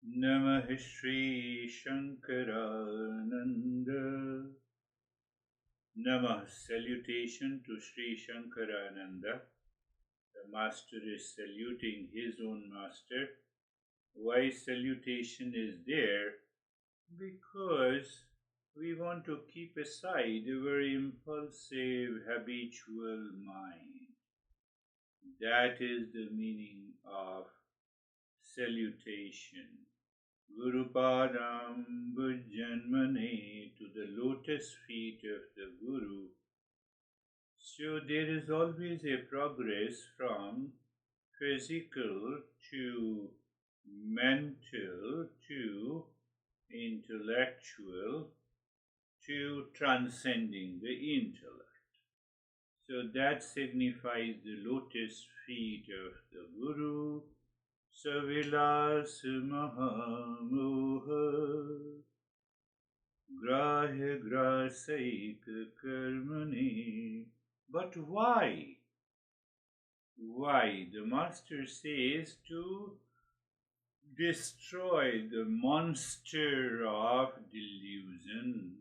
Namah Shri Shankarananda. Namah salutation to Sri Shankarananda. The master is saluting his own master. Why salutation is there? Because we want to keep aside our impulsive habitual mind. That is the meaning of salutation. Guru Padam Bhujanmane, to the lotus feet of the Guru. So there is always a progress from physical to mental to intellectual to transcending the intellect. So that signifies the lotus feet of the Guru. Savilas Mahamoha Grahya Grasaik Karmani. But why? Why? The master says to destroy the monster of delusion.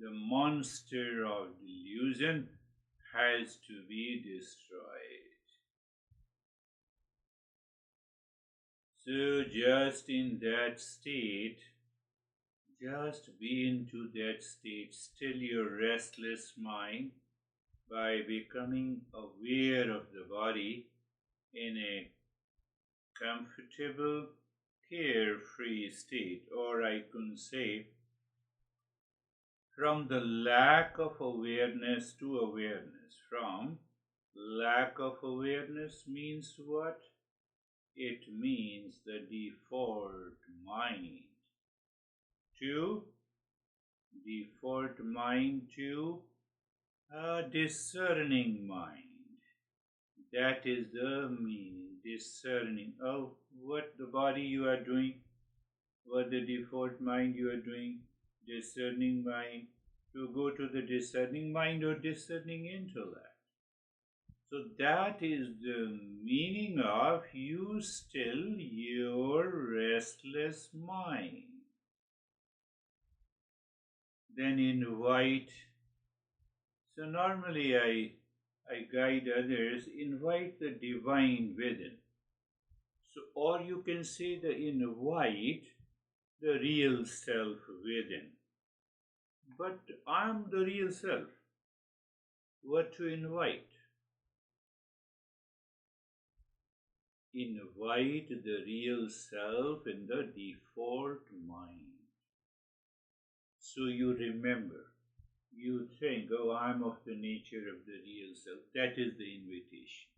The monster of delusion has to be destroyed. So, just in that state, just be into that state, still your restless mind by becoming aware of the body in a comfortable, carefree state, or I can say, from the lack of awareness to awareness. From lack of awareness means what? It means the default mind. To default mind to a discerning mind. That is the meaning. Discerning. Oh, what the body you are doing, what the default mind you are doing, discerning mind. To go to the discerning mind or discerning intellect. So that is the meaning of you still your restless mind. Then invite. So normally I guide others, invite the divine within. So or you can say the invite the real self within. But I am the real self. What to invite? Invite the real self in the default mind. So you remember, you think, oh, I'm of the nature of the real self. That is the invitation.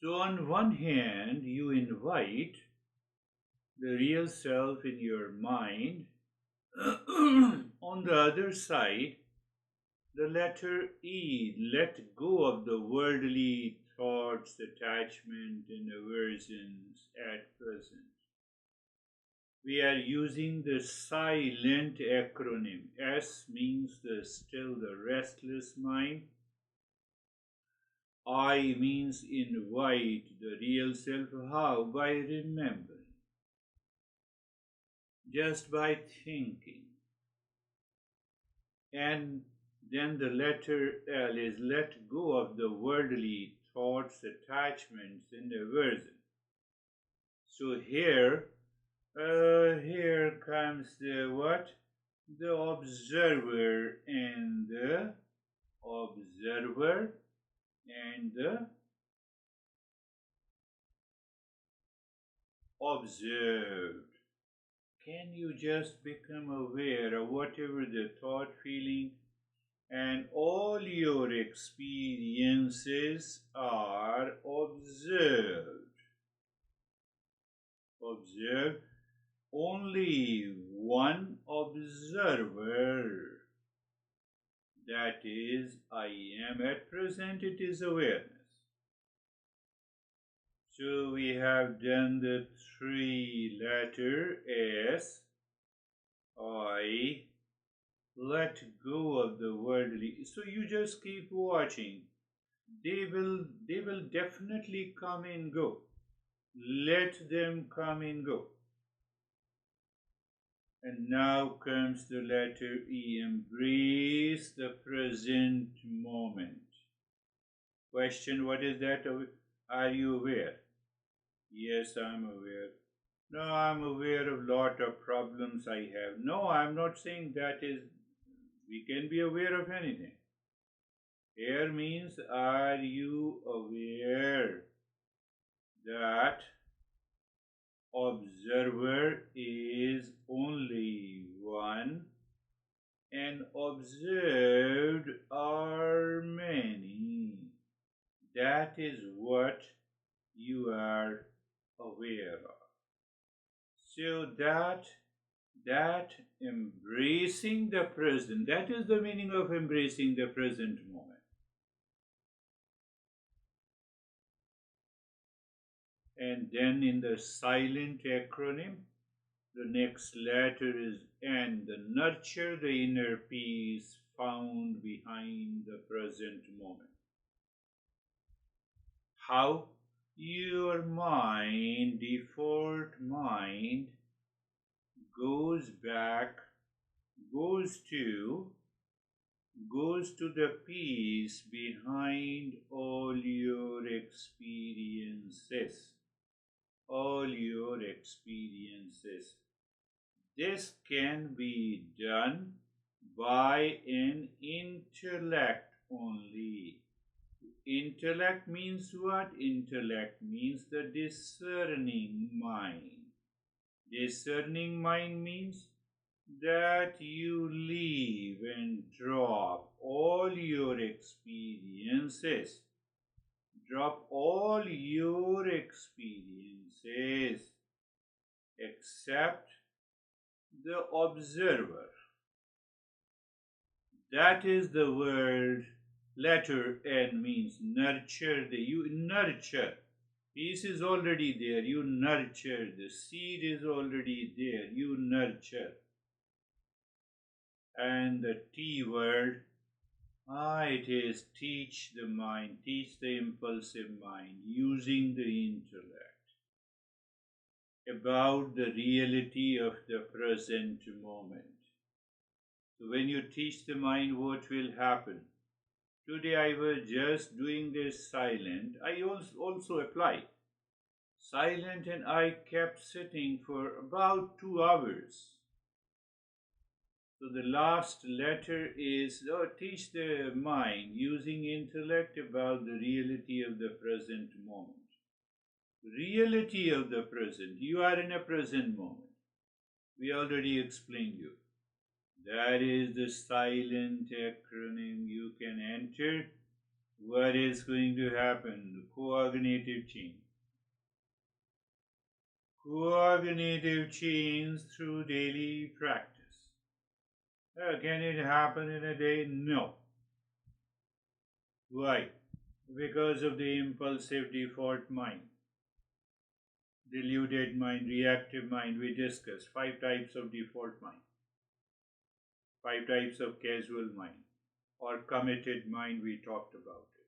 So, on one hand, you invite the real self in your mind. On the other side, the letter E, let go of the worldly thoughts, attachment, and aversions at present. We are using the silent acronym. S means the still, the restless mind. I means invite the real self. How? By remembering. Just by thinking. And then the letter L is let go of the worldly thoughts, attachments, and aversion. So here comes the what? The observer and the observer and the observed. Can you just become aware of whatever the thought, feeling, and all your experiences are observed? Observe only one observer. That is, I am. At present, it is awareness. So we have done the three letter S, I, let go of the worldly. So you just keep watching. They will definitely come and go. Let them come and go. And now comes the letter E. Embrace the present moment. Question: what is that? Are you aware? Yes, I'm aware. No, I'm aware of lot of problems I have. No, I'm not saying that is. We can be aware of anything. Here means, are you aware that observer is only one and observed are many? That is what you are aware of. So that embracing the present, that is the meaning of embracing the present moment. And then in the silent acronym, the next letter is N. The nurture the inner peace found behind the present moment. How? Your mind, default mind, goes back, goes to the peace behind all your experiences. All your experiences. This can be done by an intellect only. Intellect means what? Intellect means the discerning mind. Discerning mind means that you leave and drop all your experiences. Drop all your experiences except the observer. That is the word. Letter N means nurture. You nurture. Peace is already there. You nurture. The seed is already there. You nurture. And the T word, it is teach the mind, teach the impulsive mind, using the intellect about the reality of the present moment. So when you teach the mind, what will happen? Today I was just doing this silent. I also applied silent, and I kept sitting for about 2 hours. So the last letter is teach the mind using intellect about the reality of the present moment. Reality of the present. You are in a present moment. We already explained you. That is the silent acronym. You can enter. What is going to happen? The cognitive change. Cognitive change through daily practice. Can it happen in a day? No. Why? Because of the impulsive default mind, deluded mind, reactive mind. We discussed 5 types of default mind, 5 types of casual mind, or committed mind. We talked about it.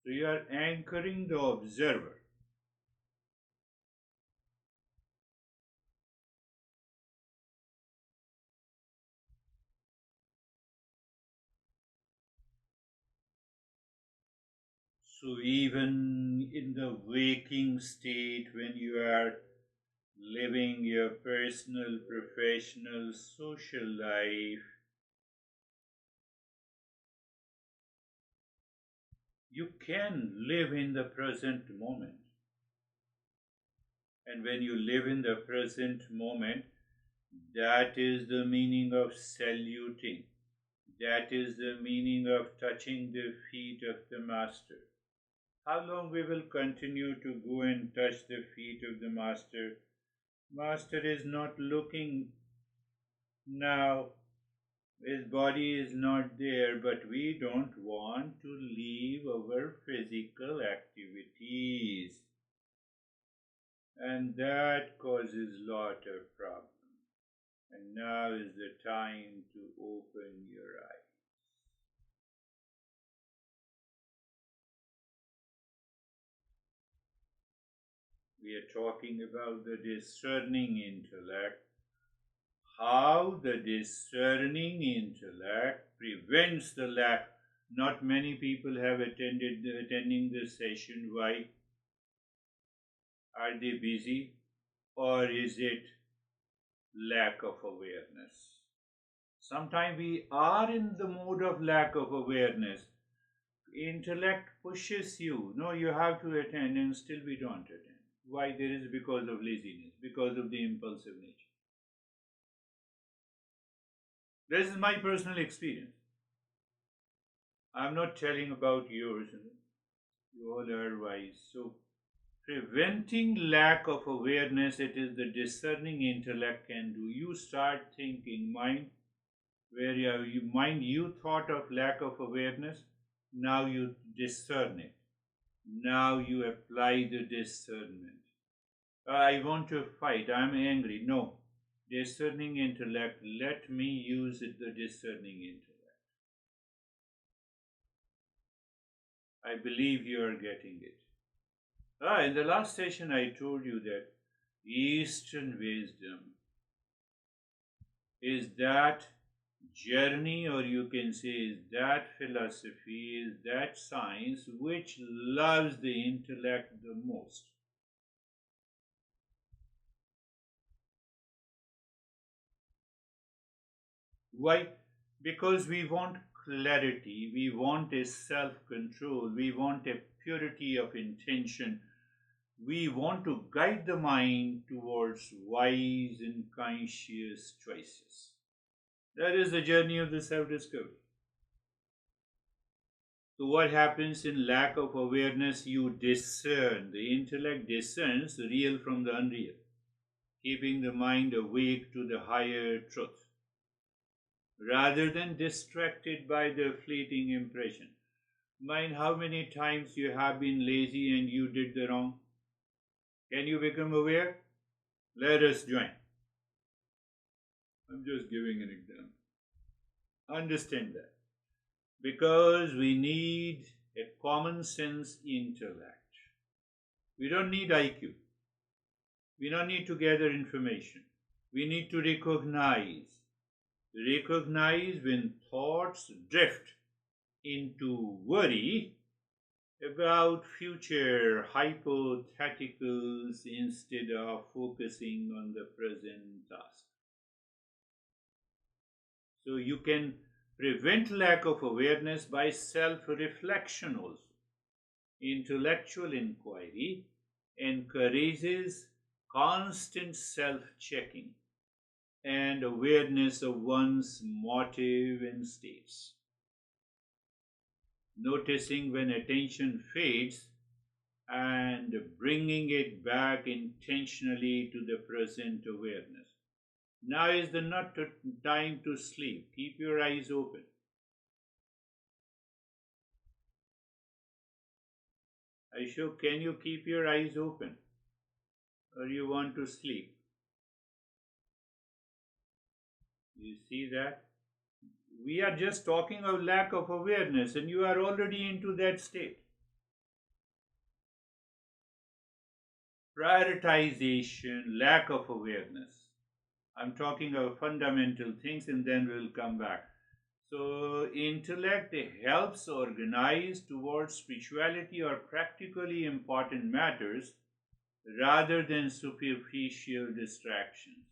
So you are anchoring the observer. So even in the waking state, when you are living your personal, professional, social life, you can live in the present moment. And when you live in the present moment, that is the meaning of saluting. That is the meaning of touching the feet of the Master. How long we will continue to go and touch the feet of the Master? Master is not looking now. His body is not there, but we don't want to leave our physical activities. And that causes lot of problems. And now is the time to open your eyes. We are talking about the discerning intellect, how the discerning intellect prevents the lack. Not many people have attending this session. Why? Are they busy, or is it lack of awareness? Sometimes we are in the mode of lack of awareness. Intellect pushes you. No, you have to attend, and still we don't attend. Why? There is because of laziness, because of the impulsive nature. This is my personal experience. I'm not telling about yours. You all are wise. So, preventing lack of awareness, it is the discerning intellect can do. You start thinking, mind, where you thought of lack of awareness, now you discern it. Now you apply the discernment. I want to fight, I'm angry. No. Discerning intellect, let me use the discerning intellect. I believe you are getting it. In the last session, I told you that Eastern wisdom is that journey, or you can say, is that philosophy, is that science which loves the intellect the most. Why? Because we want clarity, we want a self control, we want a purity of intention, we want to guide the mind towards wise and conscious choices. That is the journey of the self discovery. So, what happens in lack of awareness? You discern, the intellect discerns the real from the unreal, keeping the mind awake to the higher truth, rather than distracted by the fleeting impression. Mind, how many times you have been lazy and you did the wrong? Can you become aware? Let us join. I'm just giving an example. Understand that. Because we need a common sense intellect. We don't need IQ. We don't need to gather information. We need to recognize. Recognize when thoughts drift into worry about future hypotheticals instead of focusing on the present task. So you can prevent lack of awareness by self-reflection also. Intellectual inquiry encourages constant self-checking and awareness of one's motive and states. Noticing when attention fades and bringing it back intentionally to the present awareness. Now is the not time to sleep. Keep your eyes open. Aisho, can you keep your eyes open? Or you want to sleep? You see that? We are just talking of lack of awareness, and you are already into that state. Prioritization, lack of awareness. I'm talking of fundamental things, and then we'll come back. So, intellect helps organize towards spirituality or practically important matters rather than superficial distractions.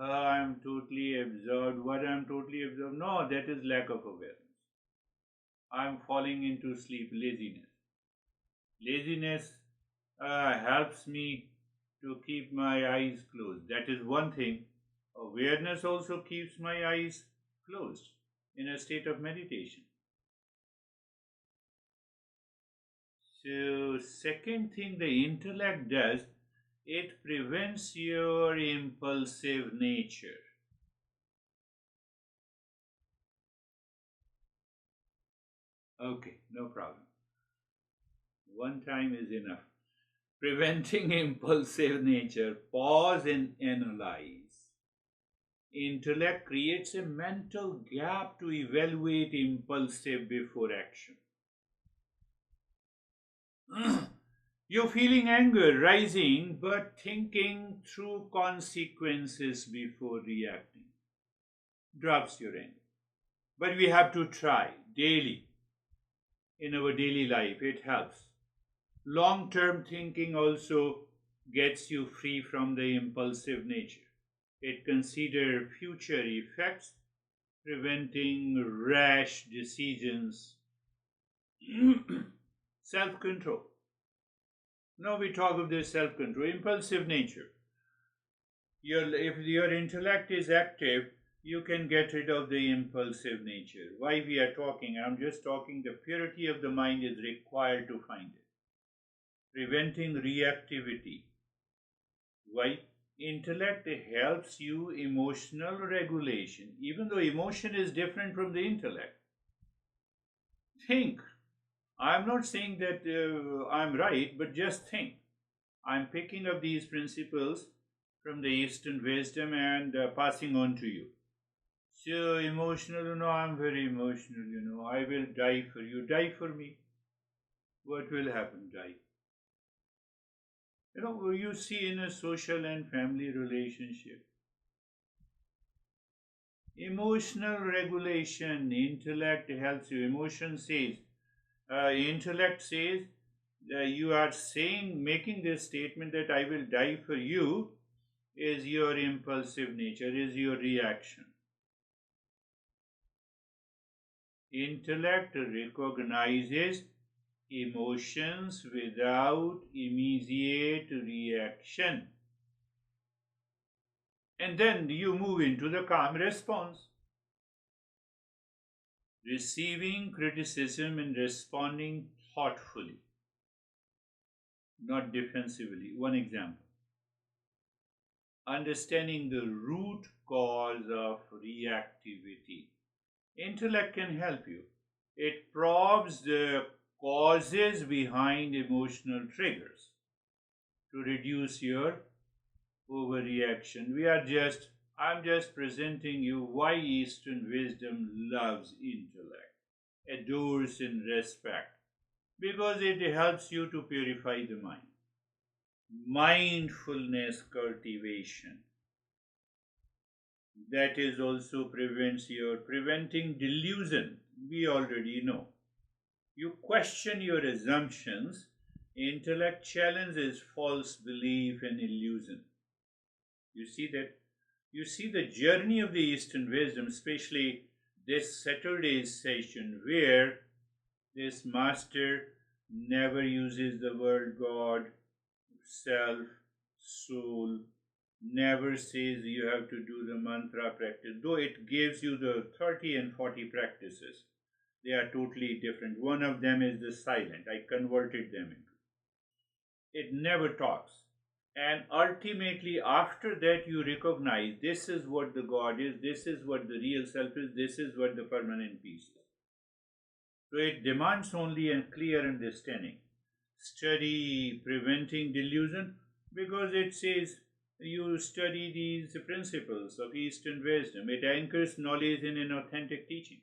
I'm totally absorbed. What I'm totally absorbed? No, that is lack of awareness. I'm falling into sleep, laziness. Laziness helps me to keep my eyes closed. That is one thing. Awareness also keeps my eyes closed in a state of meditation. So, second thing the intellect does, it prevents your impulsive nature. Okay, no problem. One time is enough. Preventing impulsive nature, pause and analyze. Intellect creates a mental gap to evaluate impulsive before action. You're feeling anger rising, but thinking through consequences before reacting drops your anger. But we have to try daily in our daily life, it helps. Long term thinking also gets you free from the impulsive nature. It considers future effects, preventing rash decisions. Self control. Now we talk of this self control, impulsive nature. If your intellect is active, you can get rid of the impulsive nature. Why we are talking? I'm just talking the purity of the mind is required to find it. Preventing reactivity. Why? Intellect helps you emotional regulation, even though emotion is different from the intellect. Think. I'm not saying that I'm right, but just think. I'm picking up these principles from the Eastern wisdom and passing on to you. So emotional, I'm very emotional, I will die for you. Die for me. What will happen? Die. You see in a social and family relationship, emotional regulation, intellect helps you. Intellect says, you are saying, making this statement that I will die for you is your impulsive nature, is your reaction. Intellect recognizes emotions without immediate reaction. And then you move into the calm response. Receiving criticism and responding thoughtfully, not defensively. One example. Understanding the root cause of reactivity. Intellect can help you. It probes the causes behind emotional triggers to reduce your overreaction. I'm just presenting you why Eastern wisdom loves intellect, adores and respect, because it helps you to purify the mind. Mindfulness cultivation. That is also preventing delusion. We already know. You question your assumptions. Intellect challenges false belief and illusion. You see that? You see the journey of the Eastern wisdom, especially this Saturday's session, where this master never uses the word God, self, soul, never says you have to do the mantra practice, though it gives you the 30 and 40 practices. They are totally different. One of them is the silent. I converted them into. It never talks. And ultimately, after that, you recognize this is what the God is, this is what the real self is, this is what the permanent peace is. So it demands only a clear understanding. Study preventing delusion because it says you study these principles of Eastern wisdom. It anchors knowledge in an authentic teaching.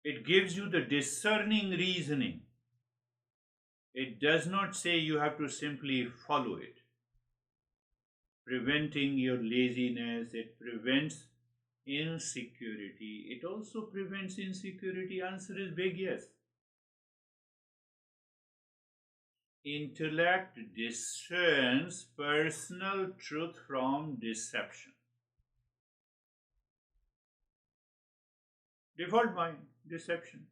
It gives you the discerning reasoning. It does not say you have to simply follow it. Preventing your laziness, it prevents insecurity. It also prevents insecurity. Answer is big yes. Intellect discerns personal truth from deception. Default mind, deception.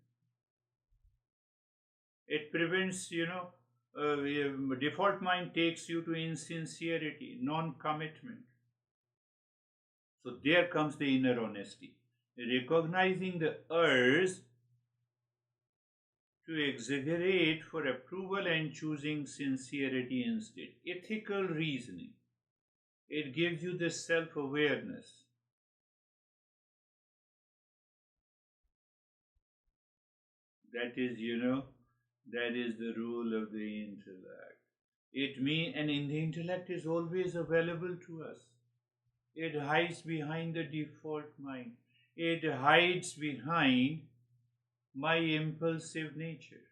It prevents, default mind takes you to insincerity, non commitment. So there comes the inner honesty. Recognizing the urge to exaggerate for approval and choosing sincerity instead. Ethical reasoning. It gives you the self awareness. That is, that is the rule of the intellect. It means, and in the intellect is always available to us. It hides behind the default mind. It hides behind my impulsive nature.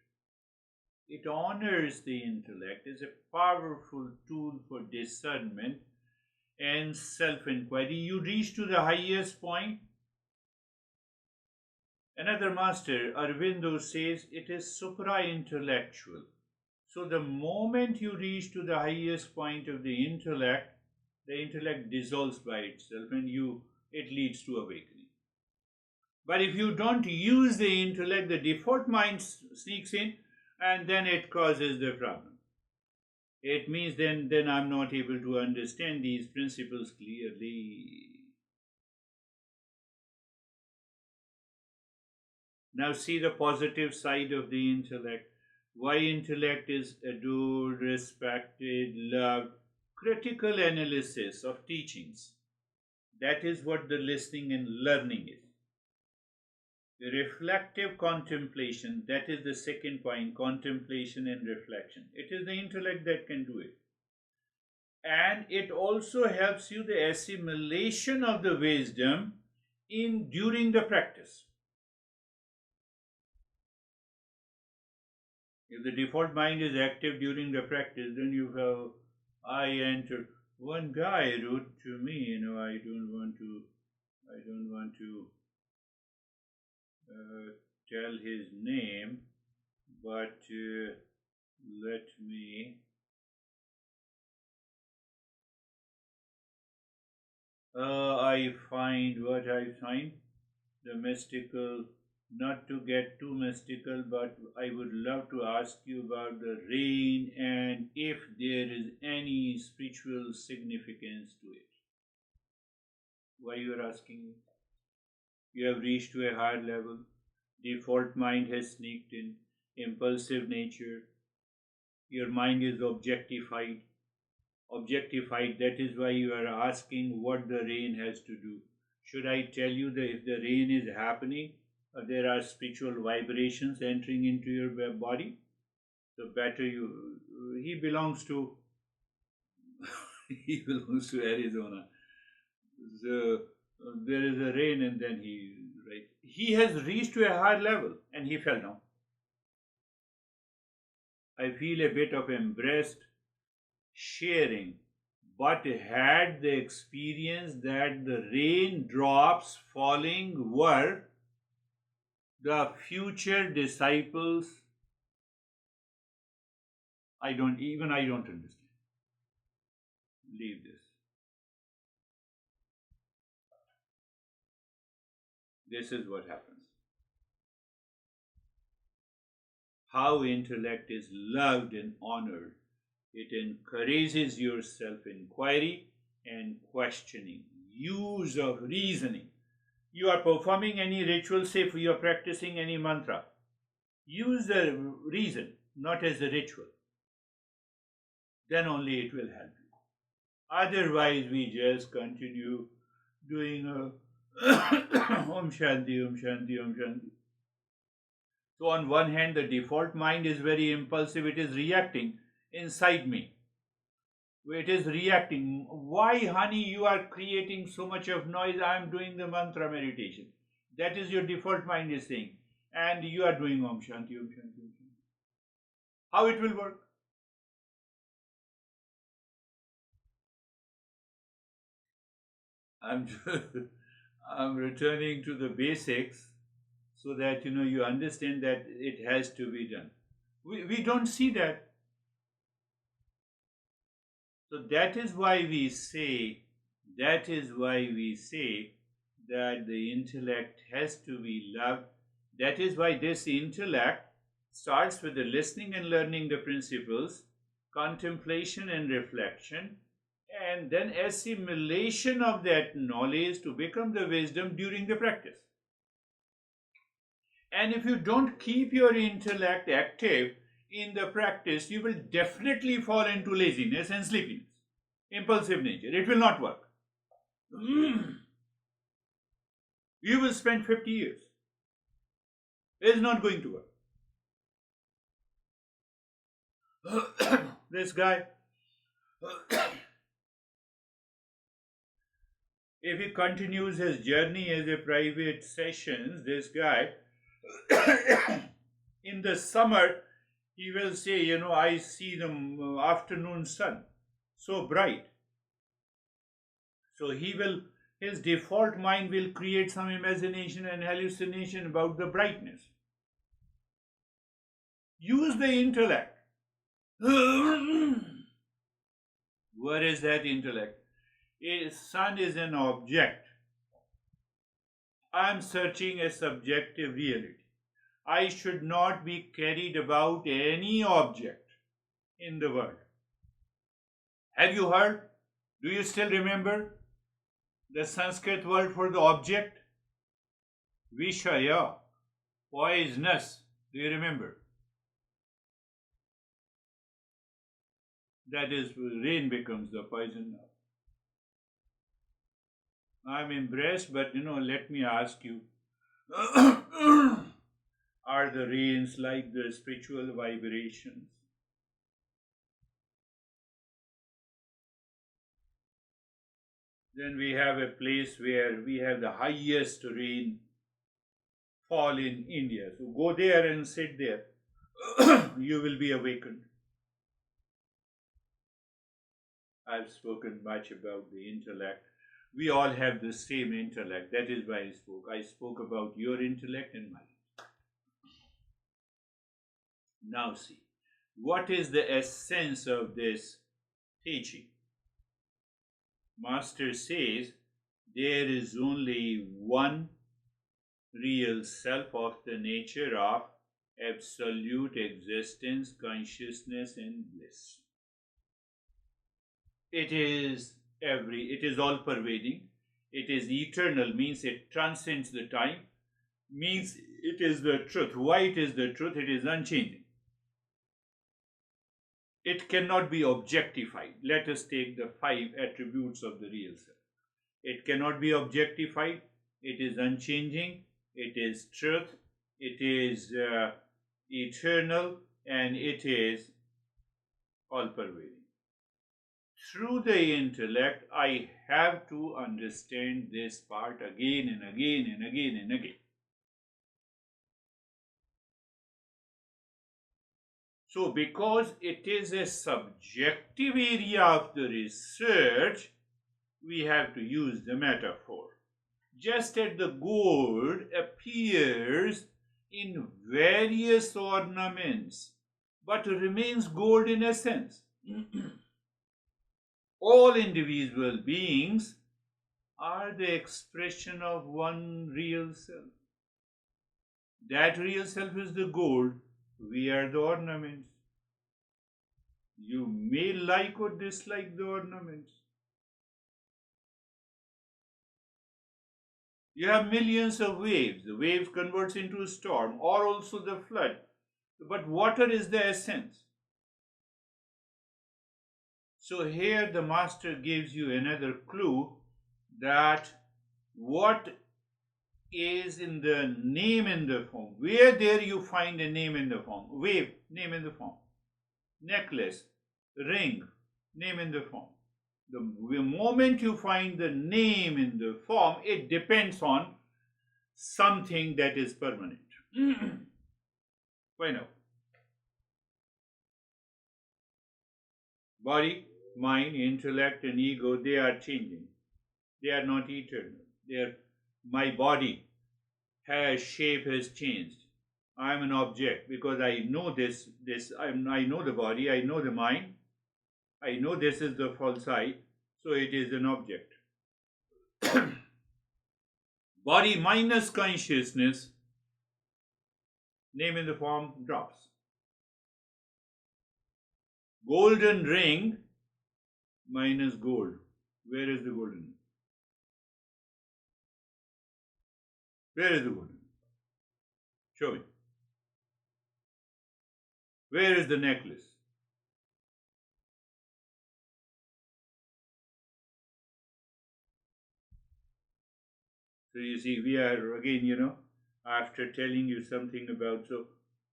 It honors the intellect as a powerful tool for discernment and self inquiry. You reach to the highest point. Another master, Aurobindo, says it is supra intellectual. So, the moment you reach to the highest point of the intellect dissolves by itself and it leads to awakening. But if you don't use the intellect, the default mind sneaks in and then it causes the problem. It means then I'm not able to understand these principles clearly. Now see the positive side of the intellect. Why intellect is adored, respected, loved. Critical analysis of teachings. That is what the listening and learning is. Reflective contemplation, that is the second point, contemplation and reflection. It is the intellect that can do it. And it also helps you the assimilation of the wisdom during the practice. If the default mind is active during the practice, then you have I enter. One guy wrote to me, I don't want to tell his name, but let me. I find what I find the mystical. Not to get too mystical, but I would love to ask you about the rain and if there is any spiritual significance to it. Why you are asking me? You have reached to a higher level. Default mind has sneaked in. Impulsive nature. Your mind is objectified. That is why you are asking what the rain has to do. Should I tell you that if the rain is happening, there are spiritual vibrations entering into your body? So better he belongs to he belongs to Arizona. So there is a rain and then he has reached to a higher level and he fell down. I feel a bit of embraced sharing, but had the experience that the raindrops falling were the future disciples. I don't understand. Leave this. This is what happens. How intellect is loved and honored. It encourages your self-inquiry and questioning, use of reasoning. You are performing any ritual, say if you are practicing any mantra, use the reason, not as a ritual. Then only it will help you. Otherwise, we just continue doing Om Shanti, Om Shanti, Om Shanti. So on one hand, the default mind is very impulsive. It is reacting inside me. It is reacting. Why, honey, you are creating so much of noise? I am doing the mantra meditation. That is your default mind is saying. And you are doing Om Shanti, Om Shanti, Om Shanti. How it will work? I'm returning to the basics so that you understand that it has to be done. We don't see that. So that is why we say that the intellect has to be loved. That is why this intellect starts with the listening and learning the principles, contemplation and reflection, and then assimilation of that knowledge to become the wisdom during the practice. And if you don't keep your intellect active in the practice, you will definitely fall into laziness and sleepiness, impulsive nature. It will not work. You will spend 50 years. It is not going to work. This guy, if he continues his journey as a private sessions, this guy, in the summer, he will say, I see the afternoon sun so bright. So his default mind will create some imagination and hallucination about the brightness. Use the intellect. Where is that intellect? A sun is an object. I am searching a subjective reality. I should not be carried about any object in the world. Have you heard? Do you still remember the Sanskrit word for the object? Vishaya, poisonous. Do you remember? That is, rain becomes the poison now. I'm impressed, but let me ask you are the rains like the spiritual vibrations? Then we have a place where we have the highest rain fall in India. So go there and sit there. You will be awakened. I've spoken much about the intellect. We all have the same intellect. That is why I spoke. I spoke about your intellect and mine. Now see, what is the essence of this teaching? Master says there is only one real self of the nature of absolute existence, consciousness, and bliss. It is all pervading. It is eternal, means it transcends the time, means it is the truth. Why it is the truth? It is unchanging. It cannot be objectified. Let us take the 5 attributes of the real self. It cannot be objectified. It is unchanging. It is truth. It is eternal, and it is all pervading. Through the intellect, I have to understand this part again and again and again and again. So, because it is a subjective area of the research, we have to use the metaphor. Just as the gold appears in various ornaments, but remains gold in essence. All individual beings are the expression of one real self. That real self is the gold. We are the ornaments. You may like or dislike the ornaments. You have millions of waves. The waves converts into a storm or also the flood. But water is the essence. So here the master gives you another clue that what is in the name in the form. Where there you find a name in the form. Wave, name in the form. Necklace, ring, name in the form. The moment you find the name in the form, it depends on something that is permanent. Why now? Body, mind, intellect, and ego, they are changing. They are not eternal. My body shape has changed. I am an object because I know this. I know the body. I know the mind. I know this is the false I, so it is an object. Body minus consciousness, name in the form drops. Golden ring minus gold. Where is the golden ring? Where is the golden ring? Show me. Where is the necklace? So you see, we are again, after telling you something about, so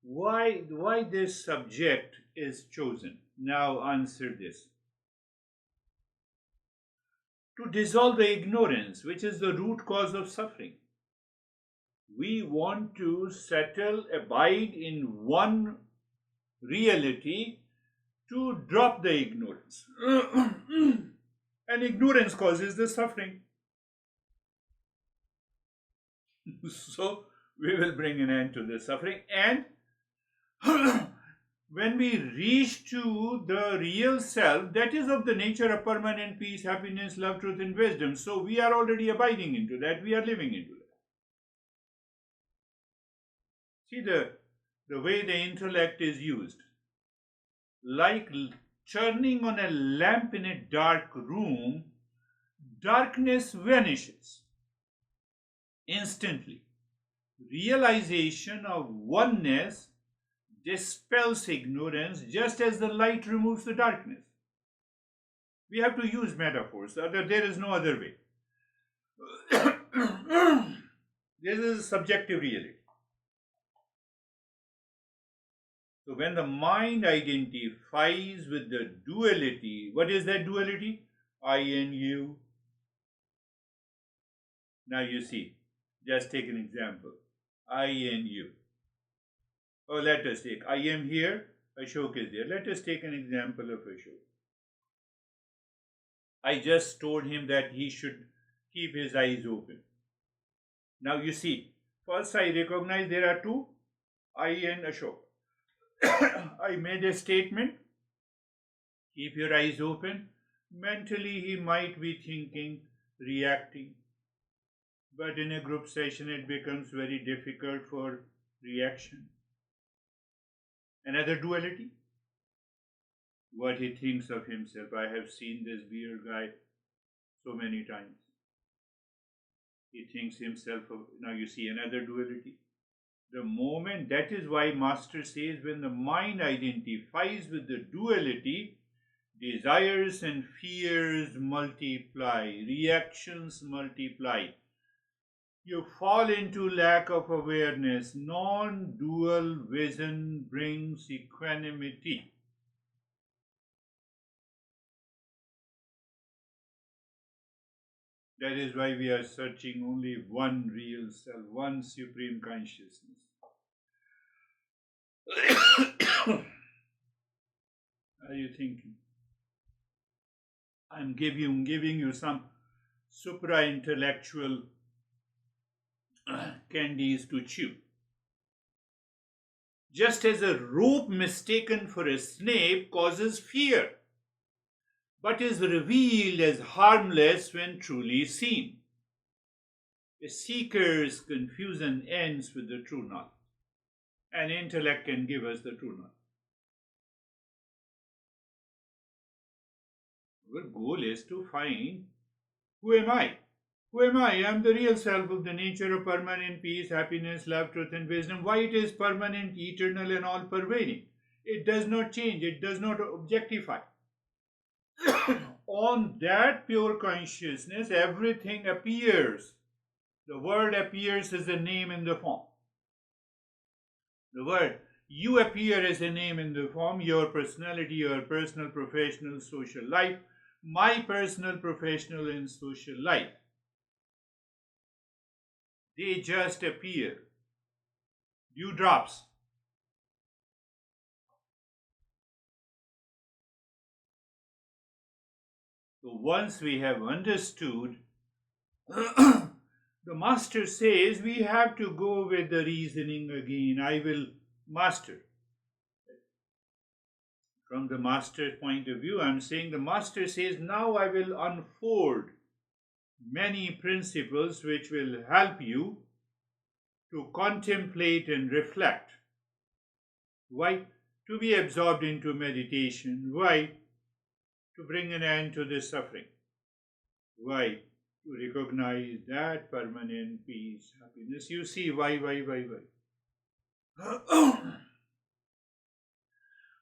Why this subject is chosen? Now answer this. To dissolve the ignorance, which is the root cause of suffering. We want to settle, abide in one reality to drop the ignorance. And ignorance causes the suffering. So we will bring an end to the suffering. And when we reach to the real self, that is of the nature of permanent peace, happiness, love, truth, and wisdom. So we are already abiding into that. We are living into that. See the way the intellect is used. Like turning on a lamp in a dark room, darkness vanishes instantly. Realization of oneness dispels ignorance just as the light removes the darkness. We have to use metaphors, there is no other way. This is a subjective reality. So when the mind identifies with the duality, what is that duality? I and you. Now you see, just take an example. I and you. Or let us take, I am here, Ashok is there. Let us take an example of Ashok. I just told him that he should keep his eyes open. Now you see, first I recognize there are two, I and Ashok. I made a statement, keep your eyes open. Mentally he might be thinking, reacting. But in a group session it becomes very difficult for reaction. Another duality, what he thinks of himself. I have seen this beard guy so many times. He thinks himself of, now you see another duality. The moment, that is why Master says, when the mind identifies with the duality, desires and fears multiply, reactions multiply. You fall into lack of awareness. Non-dual vision brings equanimity. That is why we are searching only one real self, one supreme consciousness. Are you thinking? I'm giving you some supra-intellectual candies to chew. Just as a rope mistaken for a snake causes fear, but is revealed as harmless when truly seen. A seeker's confusion ends with the true knowledge. And intellect can give us the true knowledge. Our goal is to find, who am I? Who am I? I am the real self of the nature of permanent peace, happiness, love, truth, and wisdom. Why it is permanent, eternal, and all pervading? It does not change, it does not objectify. On that pure consciousness, everything appears. The word appears as a name in the form. The word you appear as a name in the form, your personality, your personal, professional, social life, my personal, professional, and social life. They just appear. Dewdrops. So once we have understood, the master says we have to go with the reasoning again. I will master. From the master's point of view, I'm saying the master says, now I will unfold many principles which will help you to contemplate and reflect. Why? To be absorbed into meditation. Why? To bring an end to this suffering. Why? To recognize that permanent peace, happiness. You see, why?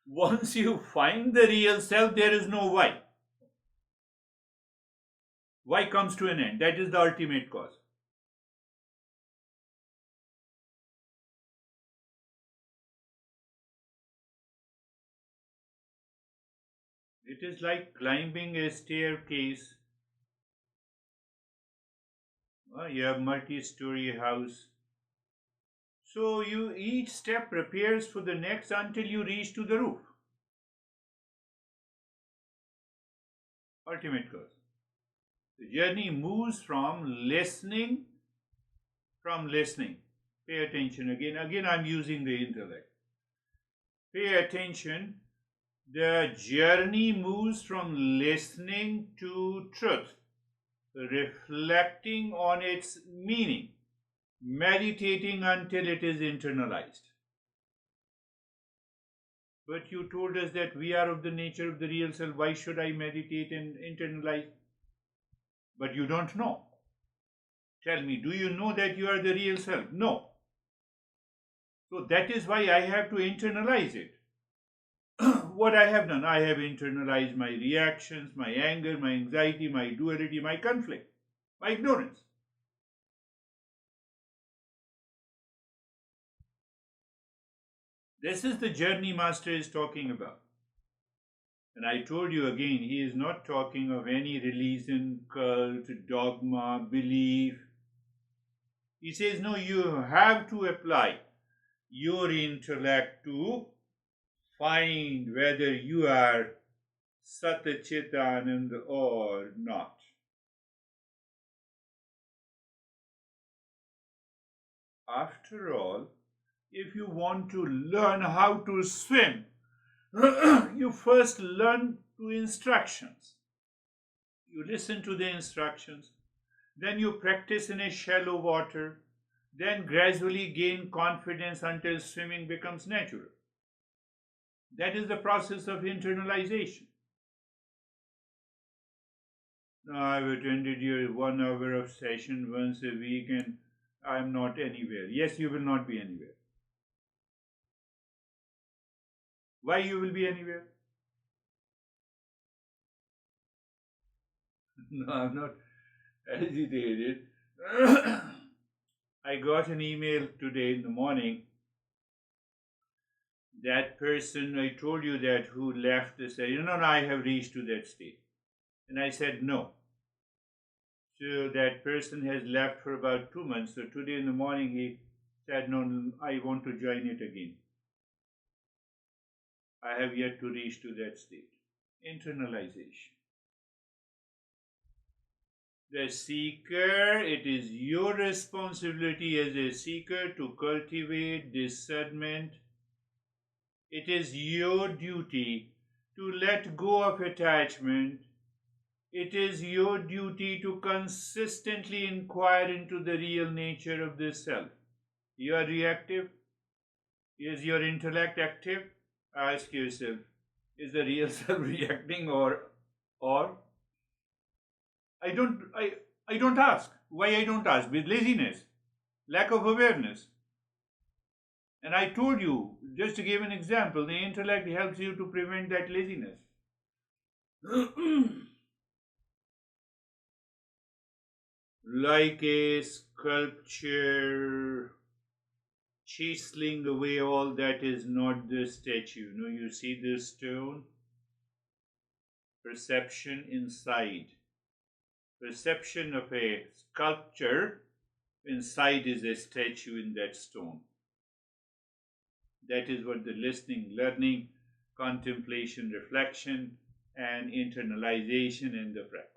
Once you find the real self, there is no why. Why comes to an end. That is the ultimate cause. It is like climbing a staircase. You have multi-story house. So you each step prepares for the next until you reach to the roof. Ultimate cause. The journey moves from listening. Pay attention again. Again, I'm using the intellect. Pay attention. The journey moves from listening to truth, reflecting on its meaning, meditating until it is internalized. But you told us that we are of the nature of the real self. Why should I meditate and internalize? But you don't know. Tell me, do you know that you are the real self? No. So that is why I have to internalize it. What I have done, I have internalized my reactions, my anger, my anxiety, my duality, my conflict, my ignorance. This is the journey Master is talking about. And I told you again, he is not talking of any religion, cult, dogma, belief. He says, no, you have to apply your intellect to find whether you are Satchitanand or not. After all, if you want to learn how to swim, you first learn to instructions. You listen to the instructions, then you practice in a shallow water, then gradually gain confidence until swimming becomes natural. That is the process of internalization. Now, I've attended your 1 hour of session once a week and I'm not anywhere. Yes, you will not be anywhere. Why you will be anywhere? No, I'm not agitated. I got an email today in the morning. That person, I told you that who left, they said, no, I have reached to that state. And I said, no. So that person has left for about 2 months. So today in the morning he said, no, I want to join it again. I have yet to reach to that state. Internalization. The seeker, it is your responsibility as a seeker to cultivate discernment. It is your duty to let go of attachment. It is your duty to consistently inquire into the real nature of the self. You are reactive. Is your intellect active? Ask yourself, is the real self reacting or I don't ask. Why I don't ask? With laziness, lack of awareness. And I told you, just to give an example, the intellect helps you to prevent that laziness. Like a sculpture chiseling away all that is not the statue. You see the stone? Perception inside. Perception of a sculpture, inside is a statue in that stone. That is what the listening, learning, contemplation, reflection, and internalization in the practice.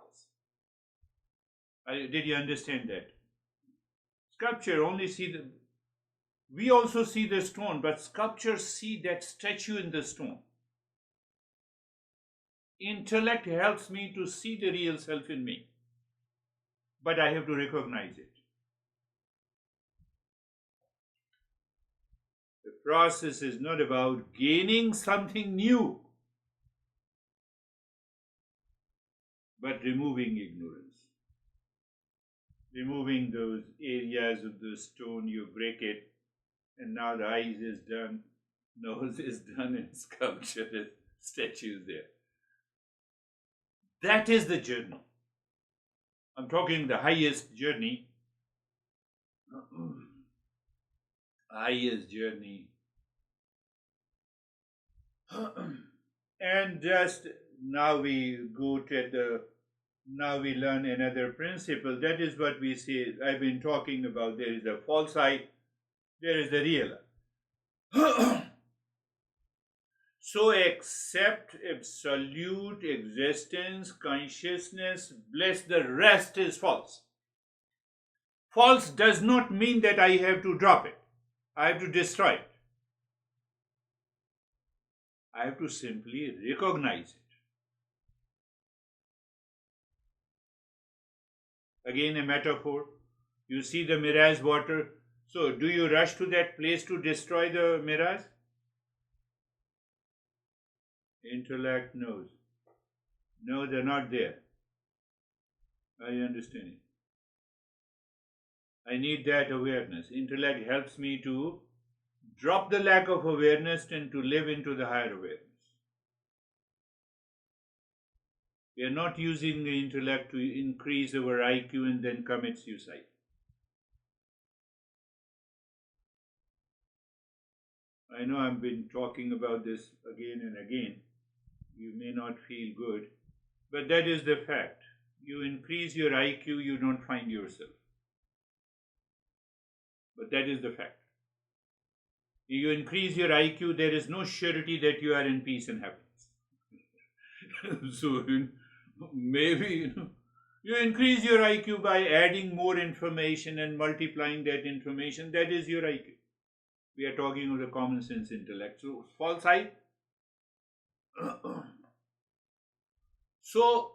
Did you understand that? Sculpture only see the. We also see the stone, but sculptures see that statue in the stone. Intellect helps me to see the real self in me, but I have to recognize it. The process is not about gaining something new, but removing ignorance. Removing those areas of the stone, you break it, and now the eyes is done, nose is done, and sculpture is statues there. That is the journey. I'm talking the highest journey. Highest journey. And just now we go to now we learn another principle. That is what we say. I've been talking about. There is a false I, there is the real I. So accept absolute existence, consciousness, bliss. The rest is false. False does not mean that I have to drop it. I have to destroy it. I have to simply recognize it. Again, a metaphor. You see the mirage water. So, do you rush to that place to destroy the mirage? Intellect knows. No, they're not there. I understand it. I need that awareness. Intellect helps me to drop the lack of awareness and to live into the higher awareness. We are not using the intellect to increase our IQ and then commit suicide. I know I've been talking about this again and again. You may not feel good, but that is the fact. You increase your IQ, you don't find yourself. But that is the fact. You increase your IQ, there is no surety that you are in peace and happiness. So maybe you increase your IQ by adding more information and multiplying that information. That is your IQ. We are talking of the common sense intellect. So false I. So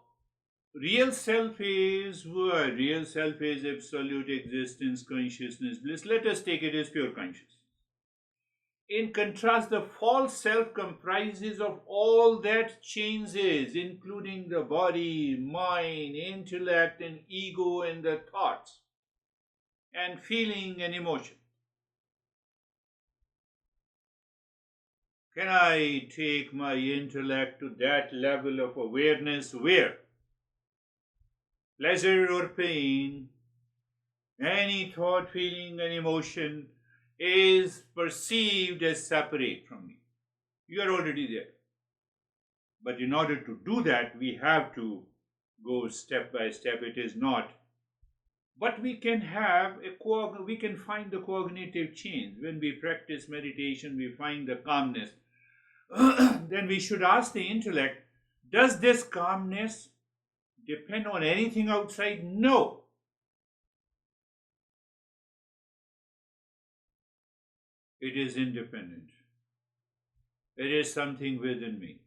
real self is what? Real self is absolute existence, consciousness, bliss. Let us take it as pure consciousness. In contrast, the false self comprises of all that changes, including the body, mind, intellect, and ego, and the thoughts, and feeling and emotion. Can I take my intellect to that level of awareness where pleasure or pain, any thought, feeling, and emotion is perceived as separate from me? You are already there. But in order to do that, we have to go step by step. It is not. But we can have we can find the cognitive change. When we practice meditation, we find the calmness. Then we should ask the intellect, does this calmness depend on anything outside? No. It is independent. It is something within me.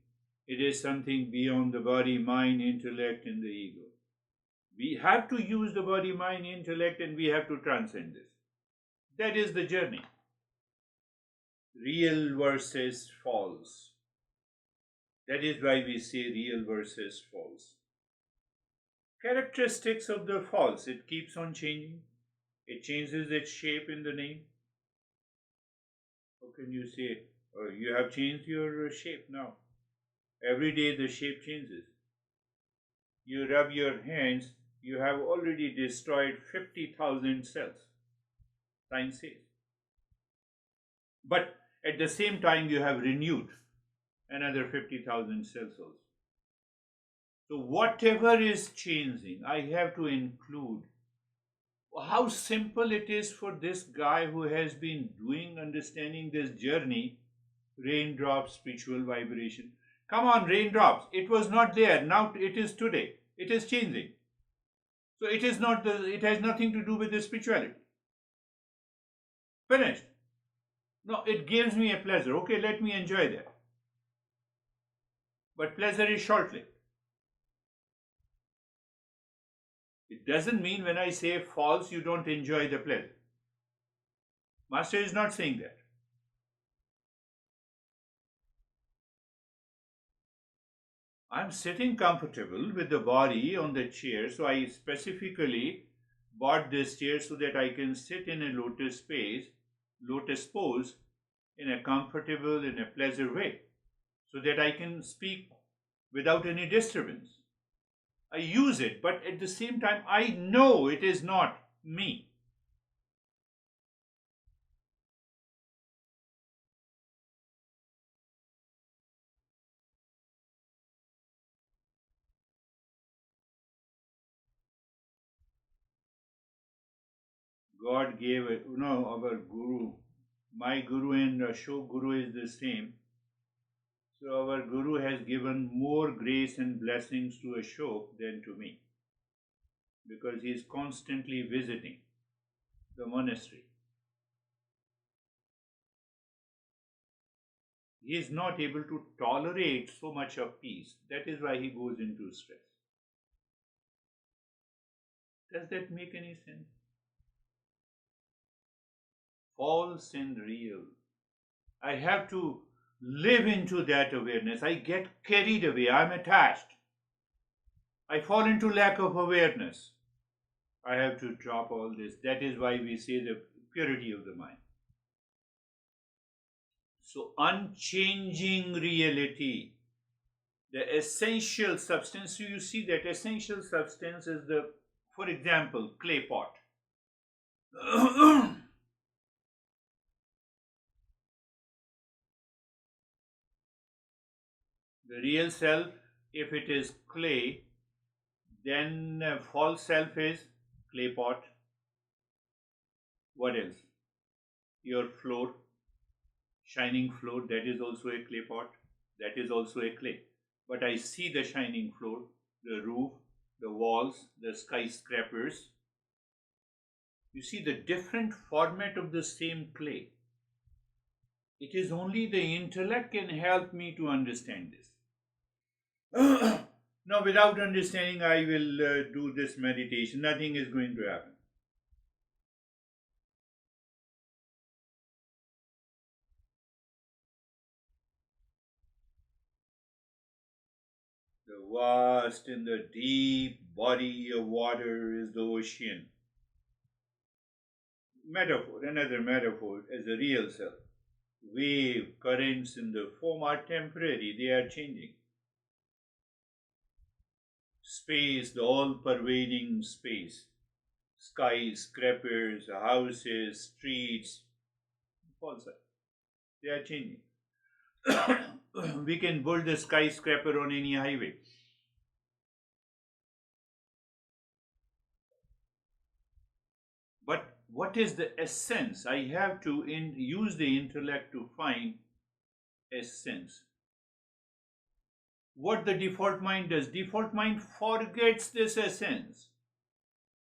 It is something beyond the body, mind, intellect, and the ego. We have to use the body, mind, intellect, and we have to transcend this. That is the journey. Real versus false. That is why we say real versus false. Characteristics of the false. It keeps on changing. It changes its shape in the name. How can you say, oh, you have changed your shape now? Every day the shape changes. You rub your hands, you have already destroyed 50,000 cells. Science says. But at the same time, you have renewed another 50,000 cells also. So whatever is changing, I have to include. How simple it is for this guy who has been understanding this journey, raindrops, spiritual vibration. Come on, raindrops. It was not there. Now it is today. It is changing. So it is not it has nothing to do with the spirituality. Finished. No, it gives me a pleasure. Okay, let me enjoy that. But pleasure is short-lived. It doesn't mean when I say false, you don't enjoy the pleasure. Master is not saying that. I'm sitting comfortable with the body on the chair, so I specifically bought this chair so that I can sit in a lotus pose, in a comfortable, in a pleasure way, so that I can speak without any disturbance. I use it, but at the same time, I know it is not me. God gave, our Guru, my Guru and Ashok Guru is the same. So our Guru has given more grace and blessings to Ashok than to me because he is constantly visiting the monastery. He is not able to tolerate so much of peace. That is why he goes into stress. Does that make any sense? False and real. I have to live into that awareness. I get carried away. I'm attached. I fall into lack of awareness. I have to drop all this. That is why we say the purity of the mind. So, unchanging reality, the essential substance. So, you see that essential substance is for example, clay pot. The real self, if it is clay, then false self is clay pot. What else? Your floor, shining floor, that is also a clay pot. That is also a clay. But I see the shining floor, the roof, the walls, the skyscrapers. You see the different format of the same clay. It is only the intellect can help me to understand this. Now, without understanding, I will do this meditation. Nothing is going to happen. The vast and the deep body of water is the ocean. Metaphor, another metaphor as a real self. Wave currents in the foam are temporary, they are changing. Space, the all pervading space, skyscrapers, houses, streets, false. They are changing. We can build a skyscraper on any highway. But what is the essence? I have to use the intellect to find essence. What the default mind does, default mind forgets this essence.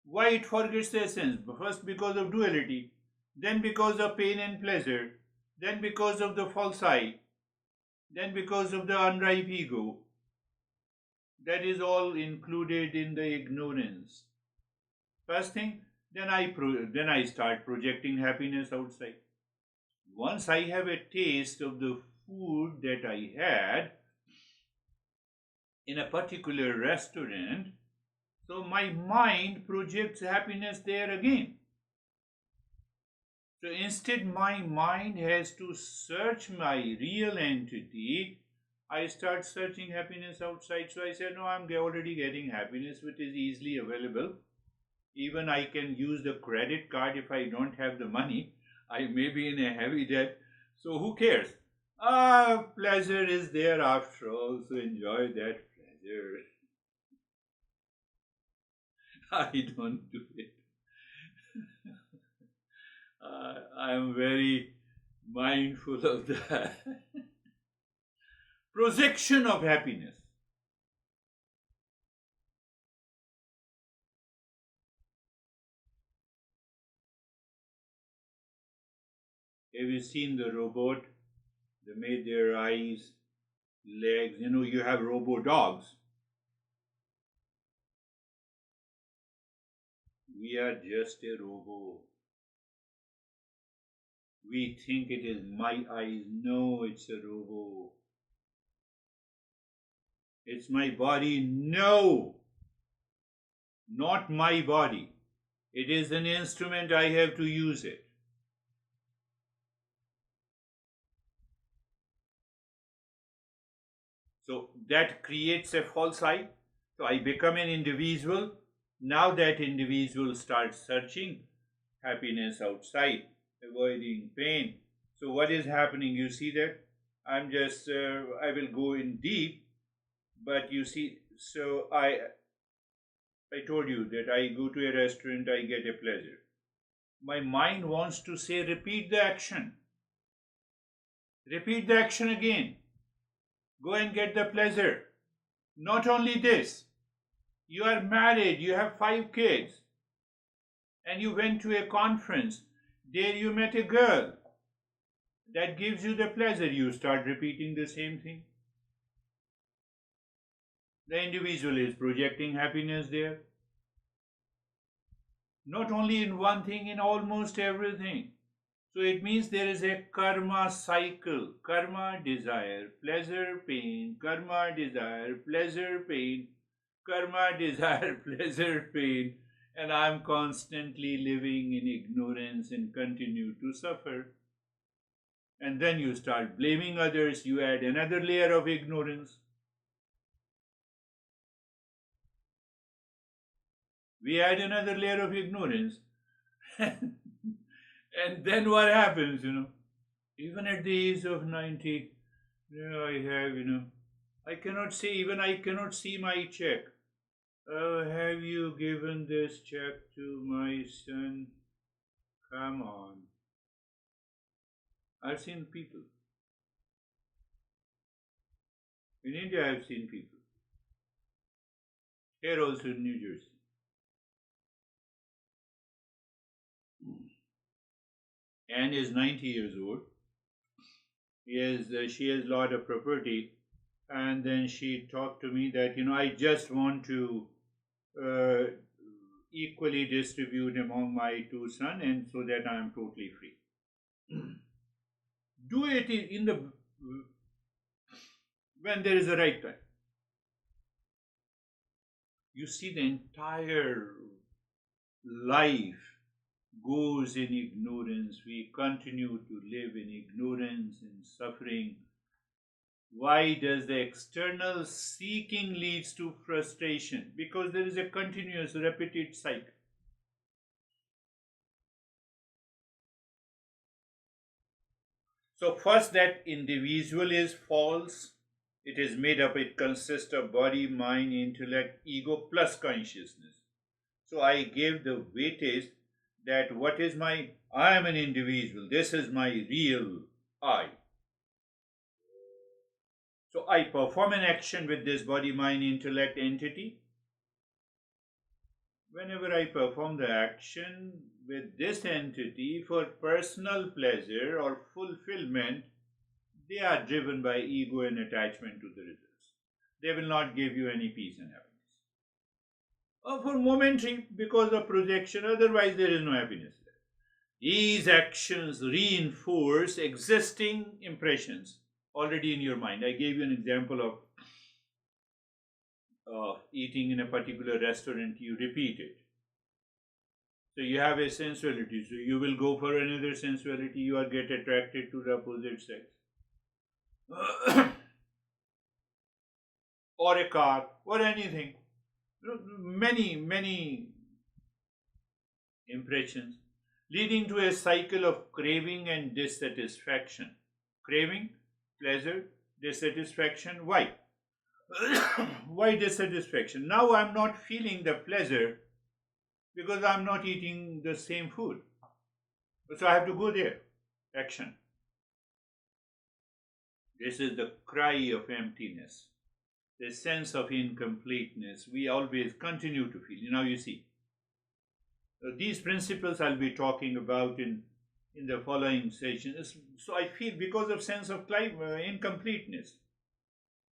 Why it forgets the essence? First, because of duality, then because of pain and pleasure, then because of the false I, then because of the unripe ego. That is all included in the ignorance. First thing, then I start projecting happiness outside. Once I have a taste of the food that I had in a particular restaurant, so my mind projects happiness there again. So instead, my mind has to search my real entity. I start searching happiness outside. So I said, no, I'm already getting happiness, which is easily available. Even I can use the credit card if I don't have the money. I may be in a heavy debt. So who cares? Pleasure is there after all. So enjoy that pleasure. I don't do it. I am very mindful of that. Projection of happiness. Have you seen the robot? They made their eyes, legs. You have robo dogs. We are just a robo. We think it is my eyes. No, it's a robo. It's my body. No, not my body. It is an instrument. I have to use it. So that creates a false I. So I become an individual. Now that individual starts searching happiness outside, avoiding pain. So what is happening? You see that? I will go in deep, but you see, so I told you that I go to a restaurant, I get a pleasure. My mind wants to say, repeat the action. Repeat the action again. Go and get the pleasure. Not only this, you are married, you have 5 kids, and you went to a conference. There you met a girl. That gives you the pleasure. You start repeating the same thing. The individual is projecting happiness there. Not only in one thing, in almost everything. So it means there is a karma cycle. Karma, desire, pleasure, pain. Karma, desire, pleasure, pain. Karma, desire, pleasure, pain. And I'm constantly living in ignorance and continue to suffer. And then you start blaming others. You add another layer of ignorance. We add another layer of ignorance. And then what happens, Even at the age of 90, I have, I cannot say, even I cannot see my check. Have you given this check to my son? Come on. I've seen people. In India, I've seen people. Here also in New Jersey. Anne is 90 years old. She has a lot of property, and then she talked to me that I just want to equally distribute among my 2 sons, and so that I am totally free. Do it in the when there is a right time. You see, the entire life goes in ignorance. We continue to live in ignorance and suffering. Why does the external seeking leads to frustration? Because there is a continuous repeated cycle. So first, that individual is false. It is made up, it consists of body, mind, intellect, ego plus consciousness. So I gave the weightage that I am an individual. This is my real I. So I perform an action with this body, mind, intellect entity. Whenever I perform the action with this entity for personal pleasure or fulfillment, they are driven by ego and attachment to the results. They will not give you any peace and happiness. Or for momentary, because of projection, otherwise there is no happiness there. These actions reinforce existing impressions already in your mind. I gave you an example of eating in a particular restaurant. You repeat it. So you have a sensuality, so you will go for another sensuality. You are get attracted to the opposite sex. Or a car, or anything. Many impressions leading to a cycle of craving and dissatisfaction. Craving, pleasure, dissatisfaction. Why? Why dissatisfaction? Now I'm not feeling the pleasure because I'm not eating the same food. So I have to go there. Action. This is the cry of emptiness, the sense of incompleteness. We always continue to feel. Now you see, these principles I'll be talking about in the following sessions. So I feel because of sense of incompleteness.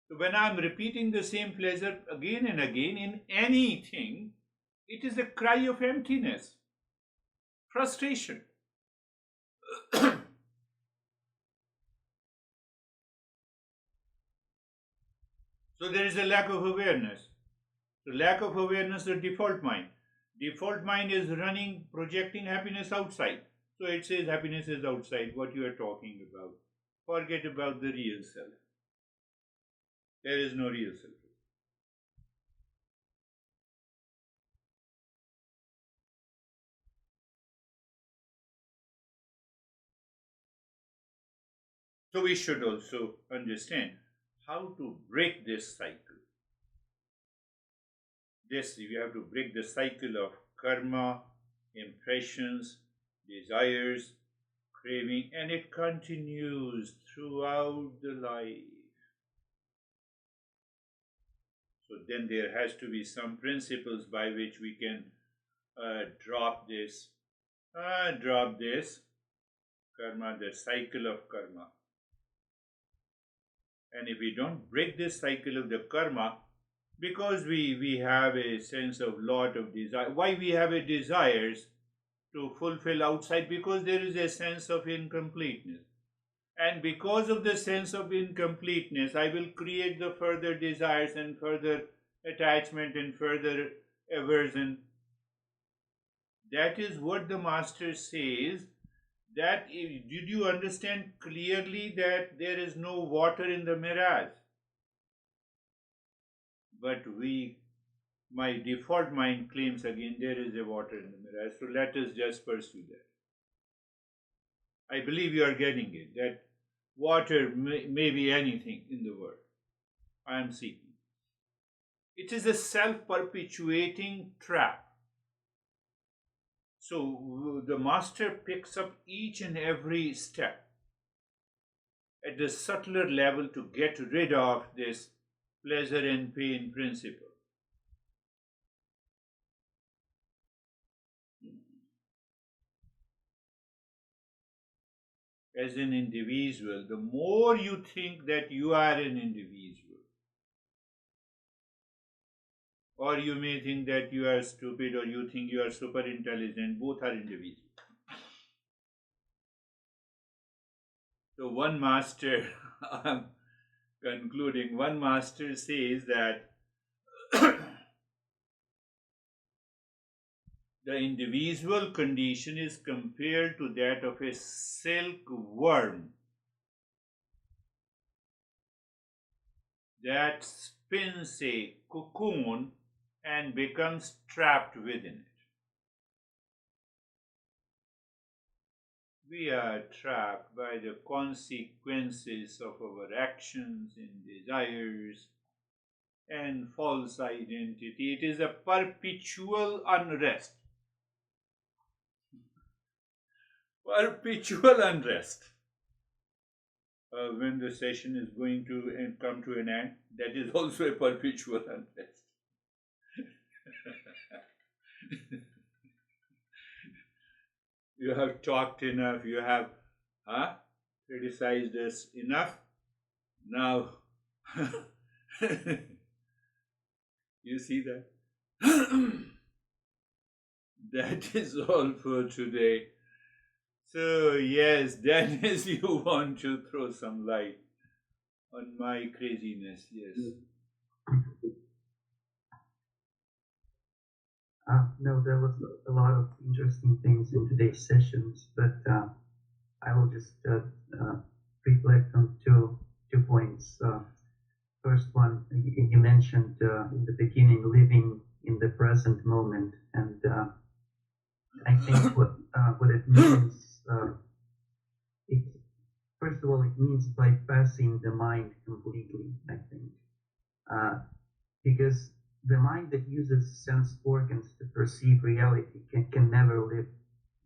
So when I'm repeating the same pleasure again and again in anything, it is a cry of emptiness, frustration. So there is a lack of awareness. The lack of awareness, the default mind. Default mind is running, projecting happiness outside. So it says happiness is outside, what you are talking about. Forget about the real self. There is no real self. So we should also understand how to break this cycle. We have to break the cycle of karma, impressions, desires, craving, and it continues throughout the life. So then there has to be some principles by which we can drop this karma, the cycle of karma. And if we don't break this cycle of the karma, because we have a sense of lot of desire, why we have a desires to fulfill outside? Because there is a sense of incompleteness. And because of the sense of incompleteness, I will create the further desires and further attachment and further aversion. That is what the master says. That did you understand clearly that there is no water in the mirage? But my default mind claims again there is a water in the mirage. So let us just pursue that. I believe you are getting it, that water may be anything in the world I am seeking. It is a self-perpetuating trap. So the master picks up each and every step at the subtler level to get rid of this pleasure and pain principle. As an individual, the more you think that you are an individual, or you may think that you are stupid, or you think you are super intelligent, both are individuals. So one master, I'm concluding, one master says that the individual condition is compared to that of a silkworm that spins a cocoon and becomes trapped within it. We are trapped by the consequences of our actions and desires and false identity. It is a perpetual unrest. Perpetual unrest. When the session is going to come to an end, that is also a perpetual unrest. You have talked enough, you have criticized us enough. Now, you see that? That is all for today. So, yes, Dennis, you want to throw some light on my craziness, yes. No, there was a lot of interesting things in today's sessions, but I will just reflect on two points. First one, you mentioned in the beginning living in the present moment, and I think what it means, it first of all, it means bypassing the mind completely. I think because the mind that uses sense organs to perceive reality can never live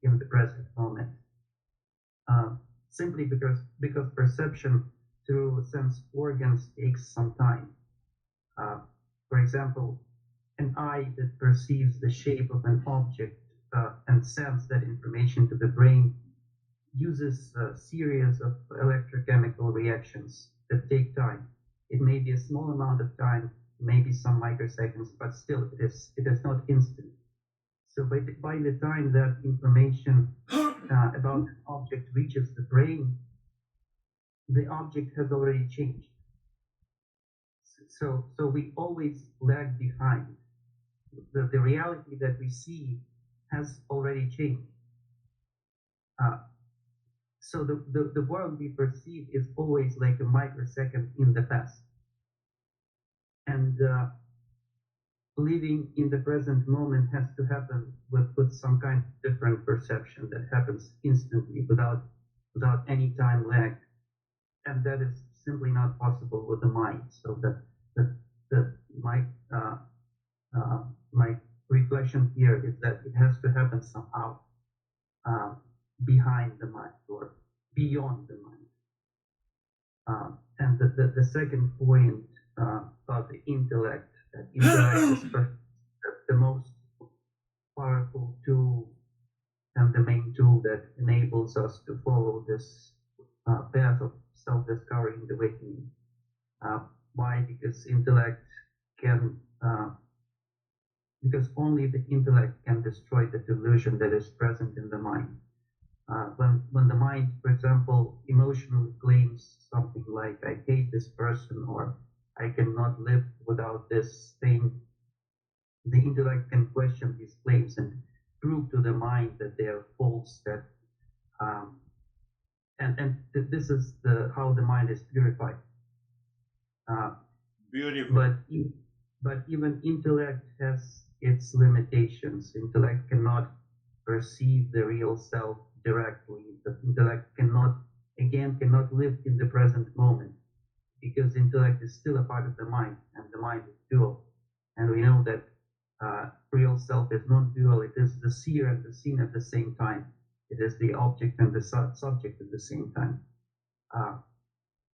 in the present moment. Simply because perception through sense organs takes some time. For example, an eye that perceives the shape of an object and sends that information to the brain uses a series of electrochemical reactions that take time. It may be a small amount of time, maybe some microseconds, but still it is not instant. So by the time that information about an object reaches the brain, the object has already changed. So we always lag behind. The reality that we see has already changed. So the world we perceive is always like a microsecond in the past. And living in the present moment has to happen with some kind of different perception that happens instantly without any time lag. And that is simply not possible with the mind. So my reflection here is that it has to happen somehow. behind the mind or beyond the mind. And the second point about the intellect, that intellect is the most powerful tool and the main tool that enables us to follow this path of self-discovery and awakening. Why? Because only the intellect can destroy the delusion that is present in the mind. When the mind, for example, emotionally claims something like "I hate this person" or "I cannot live without this thing," the intellect can question these claims and prove to the mind that they are false. Um, this is how the mind is purified. Beautiful. But even intellect has its limitations. Intellect cannot perceive the real self directly. The intellect cannot live in the present moment, because intellect is still a part of the mind, and the mind is dual. And we know that real self is non-dual. It is the seer and the seen at the same time. It is the object and the subject at the same time.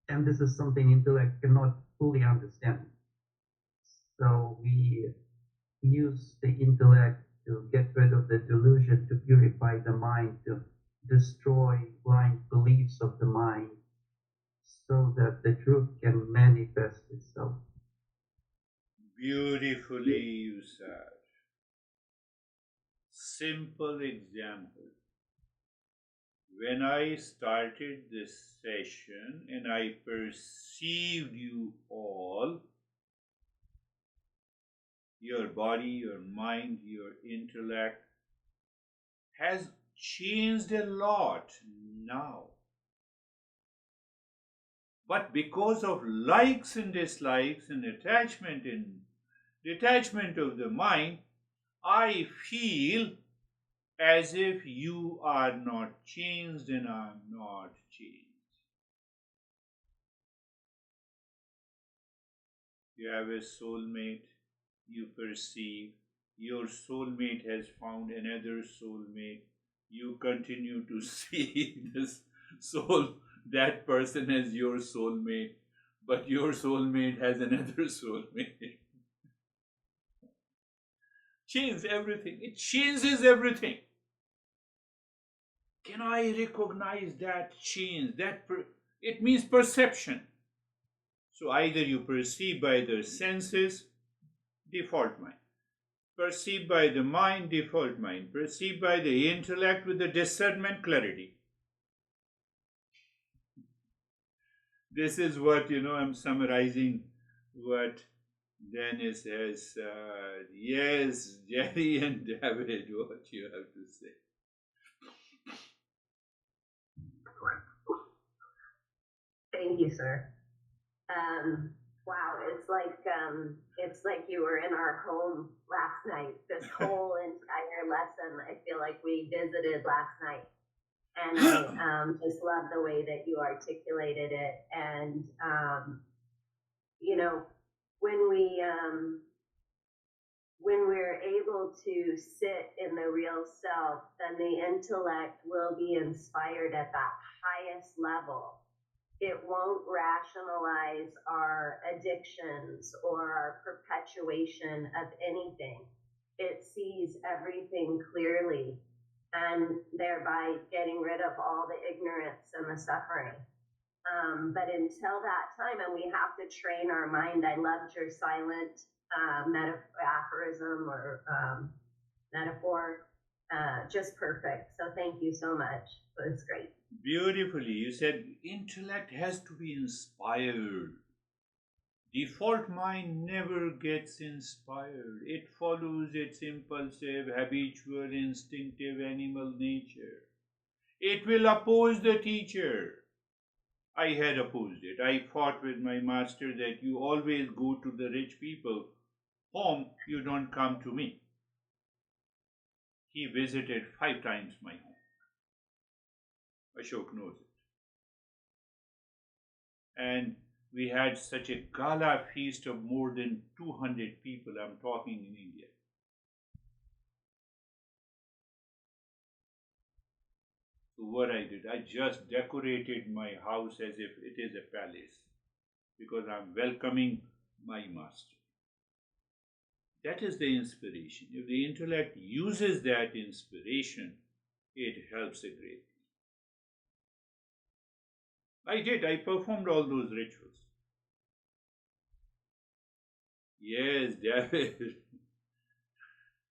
And this is something intellect cannot fully understand. So we use the intellect to get rid of the delusion, to purify the mind, to destroy blind beliefs of the mind, so that the truth can manifest itself. Beautifully you said. Simple example. When I started this session and I perceived you all, your body, your mind, your intellect has changed a lot now. But because of likes and dislikes and attachment and detachment of the mind, I feel as if you are not changed and I am not changed. You have a soulmate, you perceive, your soulmate has found another soulmate, you continue to see this soul, that person as your soulmate, but your soulmate has another soulmate. Changes everything. It changes everything. Can I recognize that change? It means perception. So either you perceive by the senses, default mind. Perceived by the mind, default mind. Perceived by the intellect with the discernment, clarity. This is what, I'm summarizing what Dennis has said. Yes, Jerry and David, what you have to say. Thank you, sir. Wow, it's like you were in our home last night. This whole entire lesson, I feel like we visited last night, and I just love the way that you articulated it. And when we're able to sit in the real self, then the intellect will be inspired at that highest level. It won't rationalize our addictions or our perpetuation of anything. It sees everything clearly, and thereby getting rid of all the ignorance and the suffering. But until that time, and we have to train our mind. I loved your silent aphorism or metaphor. Just perfect. So thank you so much. It was great. Beautifully, you said intellect has to be inspired. Default mind never gets inspired. It follows its impulsive, habitual, instinctive animal nature. It will oppose the teacher. I had opposed it. I fought with my master that you always go to the rich people home, you don't come to me. He visited 5 times my home. Ashok knows it. And we had such a gala feast of more than 200 people. I'm talking in India. So what I did, I just decorated my house as if it is a palace because I'm welcoming my master. That is the inspiration. If the intellect uses that inspiration, it helps a great deal. I did. I performed all those rituals. Yes, David.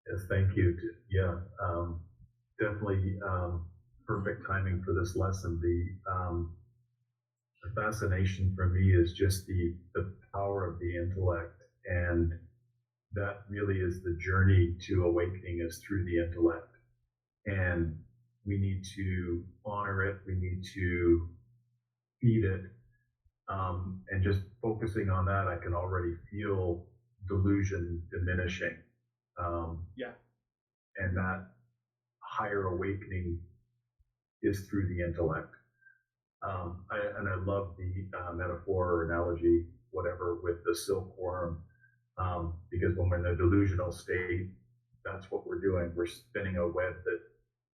Yes, thank you. Yeah, definitely perfect timing for this lesson. The fascination for me is just the power of the intellect, and that really is the journey to awakening is through the intellect. And we need to honor it. We need to feed it. And just focusing on that, I can already feel delusion diminishing. Yeah. And that higher awakening is through the intellect. I love the metaphor or analogy, whatever, with the silkworm, because when we're in the delusional state, that's what we're doing. We're spinning a web that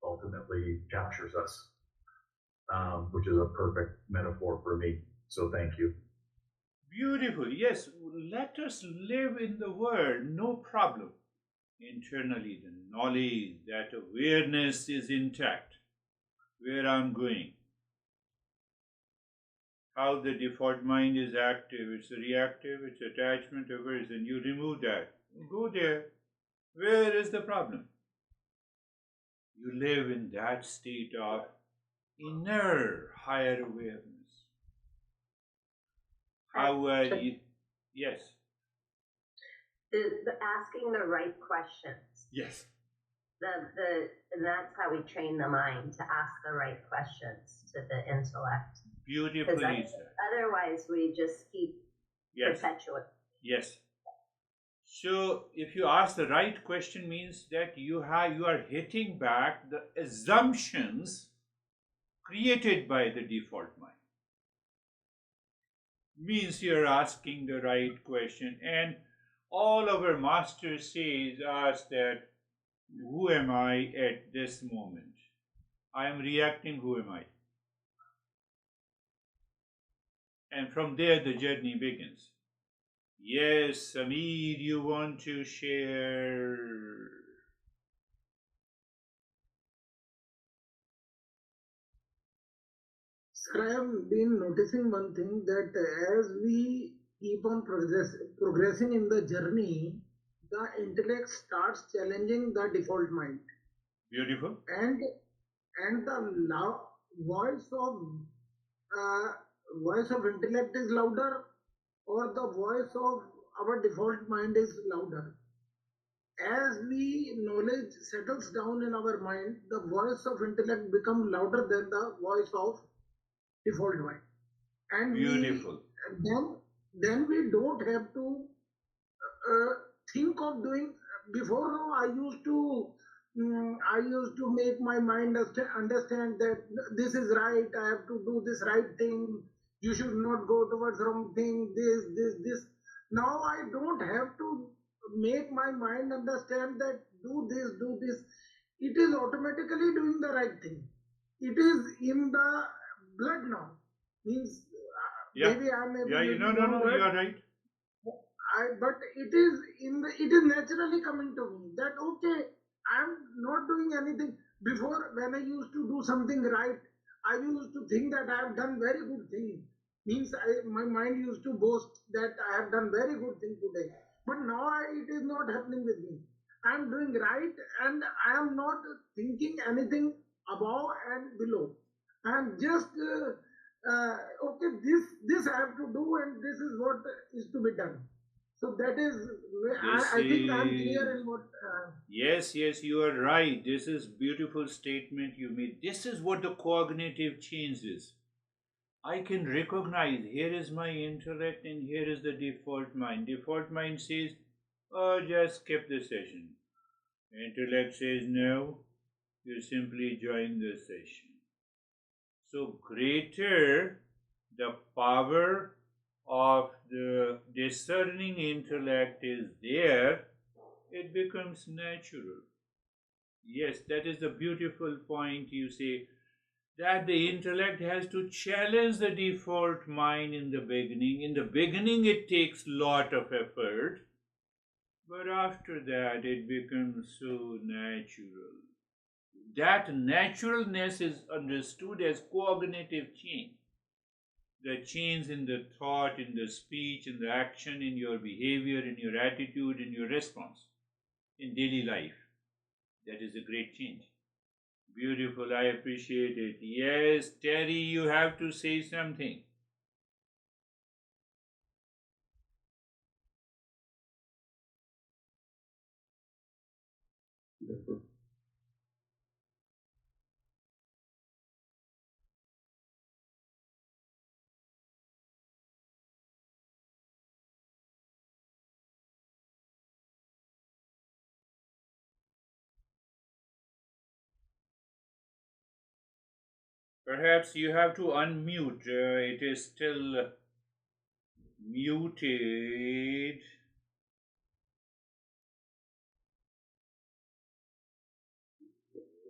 ultimately captures us, which is a perfect metaphor for me. So thank you. Beautiful. Yes, let us live in the world, no problem. Internally, the knowledge that awareness is intact, where I'm going, how the default mind is active, it's reactive, it's attachment, aversion. You remove that. Go there. Where is the problem? You live in that state of inner higher awareness. How are you? Yes. The asking the right questions. Yes. And that's how we train the mind to ask the right questions to the intellect. Beautifully said. Otherwise, we just keep perpetuating. Yes. So, if you ask the right question, means that you are hitting back the assumptions created by the default mind. Means you are asking the right question, and all our master says us that who am I at this moment? I am reacting, who am I? And from there the journey begins. Yes, Samir, you want to share? Sir, I have been noticing one thing that as we keep on progressing in the journey, the intellect starts challenging the default mind. Beautiful. And the voice of intellect is louder, or the voice of our default mind is louder. As knowledge settles down in our mind, the voice of intellect becomes louder than the voice of default mind. And beautiful. Then we don't have to think of doing. Before, I used to make my mind understand that this is right. I have to do this right thing. You should not go towards wrong thing. This. Now I don't have to make my mind understand that do this. It is automatically doing the right thing. It is in the blood now. Means maybe I may be no, you are right. But it is naturally coming to me that okay, I'm not doing anything. Before, when I used to do something right, I used to think that I have done very good thing. Means my mind used to boast that I have done very good thing today. But now it is not happening with me. I am doing right, and I am not thinking anything above and below. I am just okay. This I have to do, and this is what is to be done. So that is, I think I'm clear in what. Yes, you are right. This is beautiful statement you made. This is what the cognitive change is. I can recognize here is my intellect and here is the default mind. Default mind says, oh, just skip the session. Intellect says, no, you simply join the session. So greater the power of the discerning intellect is there, it becomes natural. Yes, that is the beautiful point you say. that the intellect has to challenge the default mind in the beginning. In the beginning, it takes lot of effort, but after that, it becomes so natural. That naturalness is understood as cognitive change. The change in the thought, in the speech, in the action, in your behavior, in your attitude, in your response, in daily life. That is a great change. Beautiful, I appreciate it. Yes, Terry, you have to say something. Perhaps you have to unmute. It is still muted.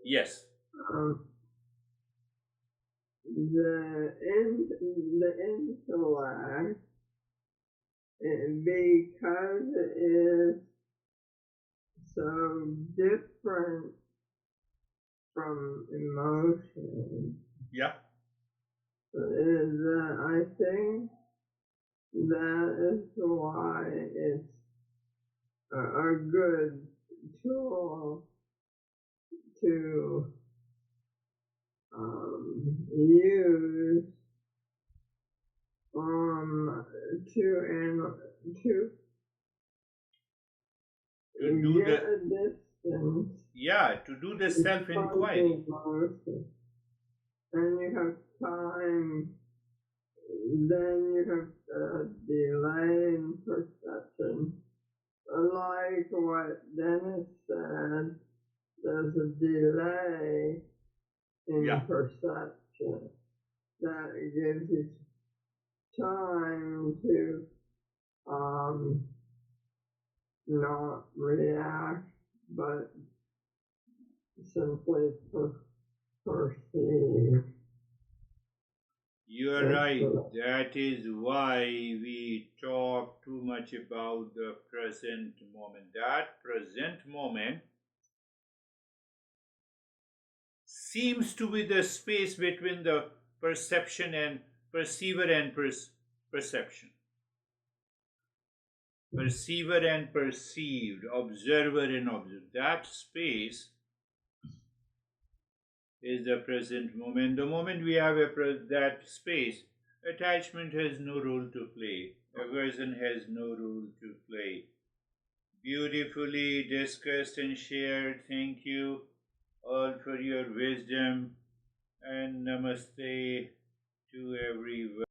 Yes. Um, the intellect, because it is so different from emotion, Yeah. is that I think that is why it's a good tool to use to To do get the a distance to do the self from inquiry. emotion. And you have time, then you have a delay in perception. Like what Dennis said, there's a delay in Yeah. perception that gives you time to not react, but simply perceive. You are right. That is why we talk too much about the present moment. That present moment seems to be the space between the perception and perceiver and perception. Perceiver and perceived, observer and observed. That space is the present moment. The moment we have that space, attachment has no role to play. Aversion has no role to play. Beautifully discussed and shared. Thank you all for your wisdom, and namaste to everyone.